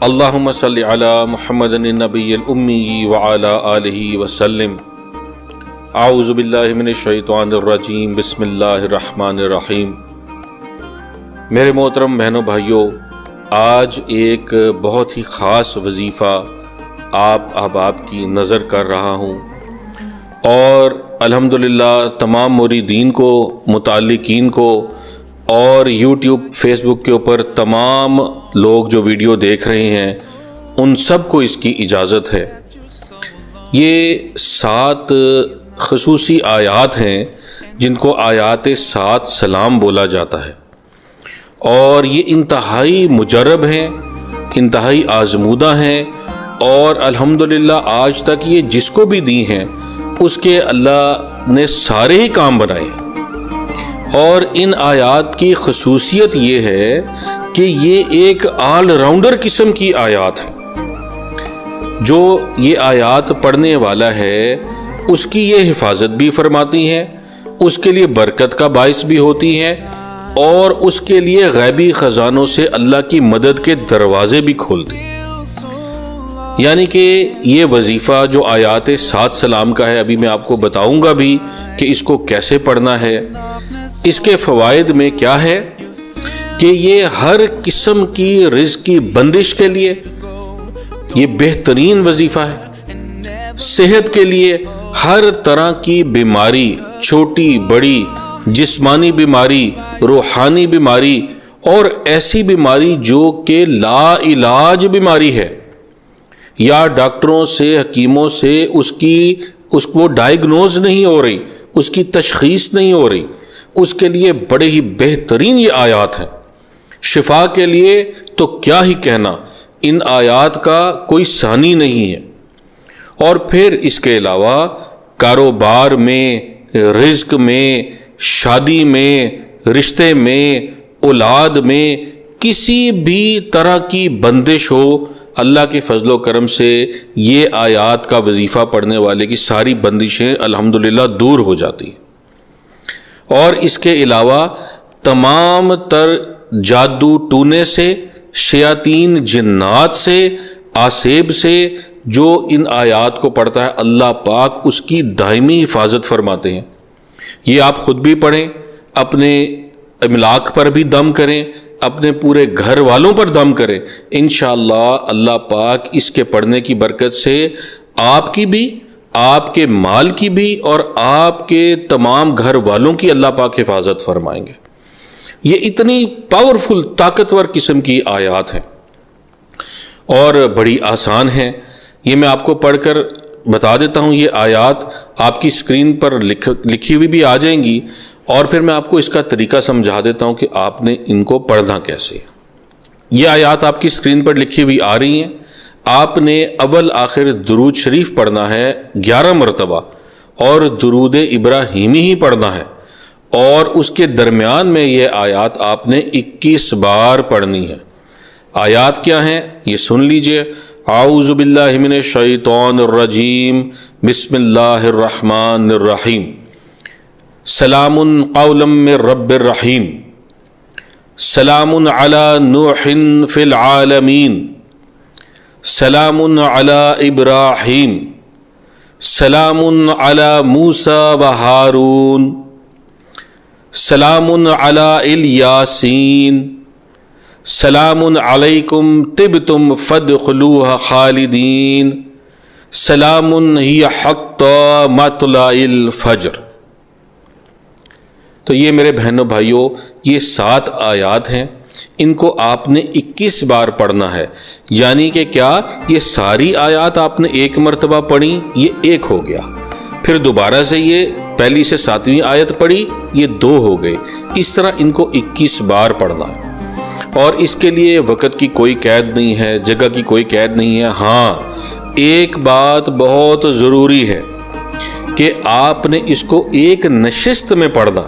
اللہم صلی علی محمد النبی الامی وعلی آلہ وسلم۔ اعوذ باللہ من الشیطان الرجیم، بسم اللہ الرحمن الرحیم۔ میرے محترم بہنوں بھائیوں، آج ایک بہت ہی خاص وظیفہ آپ احباب کی نظر کر رہا ہوں، اور الحمدللہ تمام موریدین کو، متعلقین کو، اور یوٹیوب فیس بک کے اوپر تمام لوگ جو ویڈیو دیکھ رہے ہیں ان سب کو اس کی اجازت ہے۔ یہ 7 خصوصی آیات ہیں جن کو آیات 7 سلام بولا جاتا ہے، اور یہ انتہائی مجرب ہیں، انتہائی آزمودہ ہیں، اور الحمدللہ آج تک یہ جس کو بھی دی ہیں اس کے اللہ نے سارے ہی کام بنائے۔ اور ان آیات کی خصوصیت یہ ہے کہ یہ ایک آل راؤنڈر قسم کی آیات ہے۔ جو یہ آیات پڑھنے والا ہے اس کی یہ حفاظت بھی فرماتی ہیں، اس کے لیے برکت کا باعث بھی ہوتی ہیں، اور اس کے لیے غیبی خزانوں سے اللہ کی مدد کے دروازے بھی کھولتی ہیں۔ یعنی کہ یہ وظیفہ جو آیات 7 سلام کا ہے، ابھی میں آپ کو بتاؤں گا بھی کہ اس کو کیسے پڑھنا ہے۔ اس کے فوائد میں کیا ہے کہ یہ ہر قسم کی رزق کی بندش کے لیے یہ بہترین وظیفہ ہے۔ صحت کے لیے ہر طرح کی بیماری، چھوٹی بڑی، جسمانی بیماری، روحانی بیماری، اور ایسی بیماری جو کہ لا علاج بیماری ہے، یا ڈاکٹروں سے، حکیموں سے اس کو ڈائیگنوز نہیں ہو رہی، اس کی تشخیص نہیں ہو رہی، اس کے لیے بڑے ہی بہترین یہ آیات ہیں۔ شفا کے لیے تو کیا ہی کہنا، ان آیات کا کوئی ثانی نہیں ہے۔ اور پھر اس کے علاوہ کاروبار میں، رزق میں، شادی میں، رشتے میں، اولاد میں، کسی بھی طرح کی بندش ہو، اللہ کے فضل و کرم سے یہ آیات کا وظیفہ پڑھنے والے کی ساری بندشیں الحمدللہ دور ہو جاتی ہیں۔ اور اس کے علاوہ تمام تر جادو ٹونے سے، شیاطین جنات سے، آسیب سے جو ان آیات کو پڑھتا ہے، اللہ پاک اس کی دائمی حفاظت فرماتے ہیں۔ یہ آپ خود بھی پڑھیں، اپنے املاک پر بھی دم کریں، اپنے پورے گھر والوں پر دم کریں، انشاءاللہ اللہ پاک اس کے پڑھنے کی برکت سے آپ کی بھی، آپ کے مال کی بھی، اور آپ کے تمام گھر والوں کی اللہ پاک حفاظت فرمائیں گے۔ یہ اتنی پاورفل، طاقتور قسم کی آیات ہیں اور بڑی آسان ہیں۔ یہ میں آپ کو پڑھ کر بتا دیتا ہوں۔ یہ آیات آپ کی اسکرین پر لکھی ہوئی بھی آ جائیں گی، اور پھر میں آپ کو اس کا طریقہ سمجھا دیتا ہوں کہ آپ نے ان کو پڑھنا کیسے۔ یہ آیات آپ کی اسکرین پر لکھی ہوئی آ رہی ہیں۔ آپ نے اول آخر درود شریف پڑھنا ہے 11 مرتبہ، اور درود ابراہیمی ہی پڑھنا ہے، اور اس کے درمیان میں یہ آیات آپ نے 21 بار پڑھنی ہے۔ آیات کیا ہیں یہ سن لیجئے۔ اعوذ باللہ من الشیطان الرجیم، بسم اللہ الرحمن الرحیم۔ سلام قولا من رب الرحیم، سلام علی نوح فی العالمین، سلام علی ابراہیم، سلام علی موسیٰ و ہارون، سلام علی الیاسین، سلام علیکم طبتم فادخلوها خالدین، سلام ہی حتی مطلع الفجر۔ تو یہ میرے بہنوں بھائیوں، یہ 7 آیات ہیں، ان کو آپ نے 21 بار پڑھنا ہے۔ یعنی کہ کیا، یہ ساری آیات آپ نے ایک مرتبہ پڑھی، یہ 1 ہو گیا، پھر دوبارہ سے یہ پہلی سے 7ویں آیت پڑھی، یہ 2 ہو گئے۔ اس طرح ان کو 21 بار پڑھنا ہے، اور اس کے لیے وقت کی کوئی قید نہیں ہے، جگہ کی کوئی قید نہیں ہے۔ ہاں، ایک بات بہت ضروری ہے کہ آپ نے اس کو ایک نشست میں پڑھنا،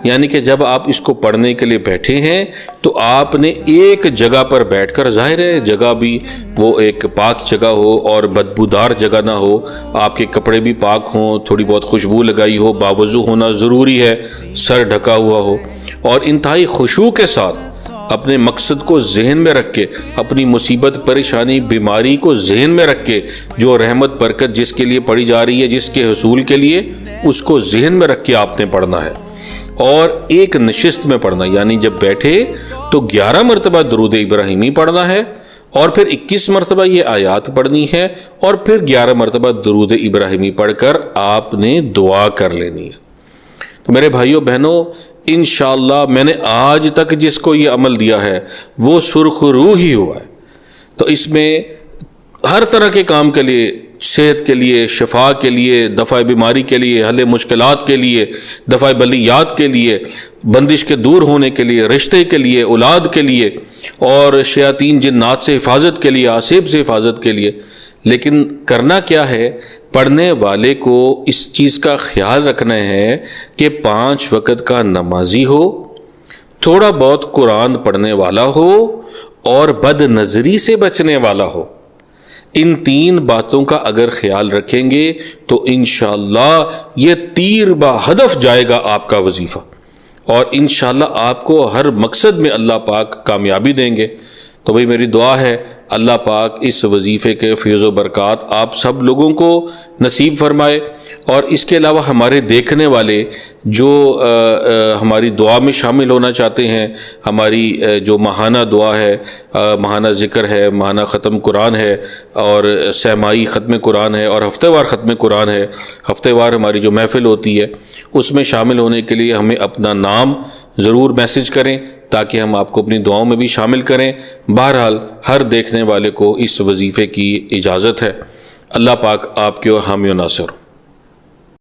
یعنی کہ جب آپ اس کو پڑھنے کے لیے بیٹھے ہیں تو آپ نے ایک جگہ پر بیٹھ کر، ظاہر ہے جگہ بھی وہ ایک پاک جگہ ہو اور بدبودار جگہ نہ ہو، آپ کے کپڑے بھی پاک ہوں، تھوڑی بہت خوشبو لگائی ہو، باوضو ہونا ضروری ہے، سر ڈھکا ہوا ہو، اور انتہائی خشوع کے ساتھ اپنے مقصد کو ذہن میں رکھ کے، اپنی مصیبت، پریشانی، بیماری کو ذہن میں رکھ کے، جو رحمت برکت جس کے لیے پڑھی جا رہی ہے، جس کے حصول کے لیے، اس کو ذہن میں رکھ کے آپ نے پڑھنا ہے، اور ایک نشست میں پڑھنا، یعنی جب بیٹھے تو 11 مرتبہ درود ابراہیمی پڑھنا ہے، اور پھر 21 مرتبہ یہ آیات پڑھنی ہے، اور پھر 11 مرتبہ درود ابراہیمی پڑھ کر آپ نے دعا کر لینی ہے۔ تو میرے بھائیوں بہنوں، انشاءاللہ میں نے آج تک جس کو یہ عمل دیا ہے وہ سرخ روح ہی ہوا ہے۔ تو اس میں ہر طرح کے کام کے لیے، صحت کے لیے، شفا کے لیے، دفع بیماری کے لیے، حل مشکلات کے لیے، دفع بلیات کے لیے، بندش کے دور ہونے کے لیے، رشتے کے لیے، اولاد کے لیے، اور شیاطین جنات سے حفاظت کے لیے، آصب سے حفاظت کے لیے۔ لیکن کرنا کیا ہے؟ پڑھنے والے کو اس چیز کا خیال رکھنا ہے کہ 5 وقت کا نمازی ہو، تھوڑا بہت قرآن پڑھنے والا ہو، اور بد نظری سے بچنے والا ہو۔ ان 3 باتوں کا اگر خیال رکھیں گے تو انشاءاللہ یہ تیر با ہدف جائے گا آپ کا وظیفہ، اور انشاءاللہ آپ کو ہر مقصد میں اللہ پاک کامیابی دیں گے۔ تو بھئی میری دعا ہے اللہ پاک اس وظیفے کے فیض و برکات آپ سب لوگوں کو نصیب فرمائے، اور اس کے علاوہ ہمارے دیکھنے والے جو ہماری دعا میں شامل ہونا چاہتے ہیں، ہماری جو ماہانہ دعا ہے، ماہانہ ذکر ہے، ماہانہ ختم قرآن ہے، اور سہمائی ختم قرآن ہے، اور ہفتہ وار ختم قرآن ہے، ہفتہ وار ہماری جو محفل ہوتی ہے، اس میں شامل ہونے کے لیے ہمیں اپنا نام ضرور میسج کریں تاکہ ہم آپ کو اپنی دعاؤں میں بھی شامل کریں۔ بہرحال ہر دیکھنے والے کو اس وظیفے کی اجازت ہے۔ اللہ پاک آپ کے حامی و ناصر۔